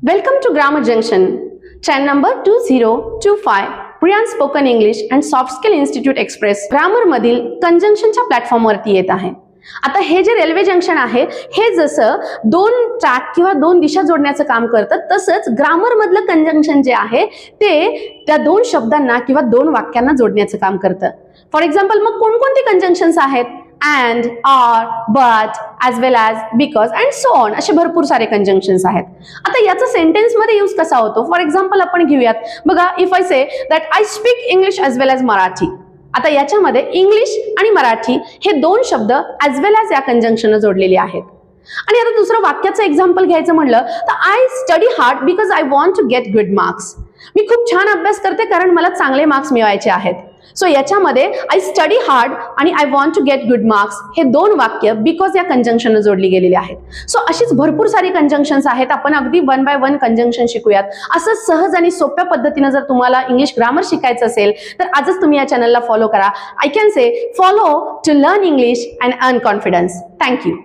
Welcome to Grammar Junction, channel number 2025, Priyan Spoken English and Soft Skill Institute Express grammar मधील कंजंक्शनच्या प्लॅटफॉर्मवरती येत आहे. आता हे जे रेल्वे जंक्शन आहे हे जसं दोन ट्रॅक किंवा दोन दिशा जोडण्याचं काम करतं, तसंच ग्रामर मधलं कंजंक्शन जे आहे ते त्या दोन शब्दांना किंवा दोन वाक्यांना जोडण्याचं काम करतं. फॉर एक्झाम्पल, मग कोणकोणते कंजंक्शन्स आहेत? and, are, but, as well as, because and so on असे भरपूर सारे कंजंक्शन्स आहेत. आता याचा सेंटेन्स मध्ये यूज कसा होतो? फॉर एक्झाम्पल आपण घेऊयात. बघा, if I say that I speak English as well as Marathi. आता याच्यामध्ये इंग्लिश आणि मराठी हे दोन शब्द एज वेल एज या कंजंक्शन जोडलेले आहेत. आणि आता दुसरं वाक्याचं एक्झाम्पल घ्यायचं म्हणलं तर I study hard because I want to get good marks. मी खूप छान अभ्यास करते कारण मला चांगले मार्क्स मिळवायचे आहेत. सो याच्यामध्ये आय स्टडी हार्ड आणि I want to get good marks हे दोन वाक्य बिकॉज या कंजंक्शन जोडली गेलेली आहेत. सो अशीच भरपूर सारी कंजंक्शन्स आहेत. आपण अगदी वन बाय वन कंजंक्शन शिकूयात. असं सहज आणि सोप्या पद्धतीने जर तुम्हाला इंग्लिश ग्रामर शिकायचं असेल तर आजच तुम्ही या चॅनलला फॉलो करा. I can say follow to learn English and earn confidence. Thank you.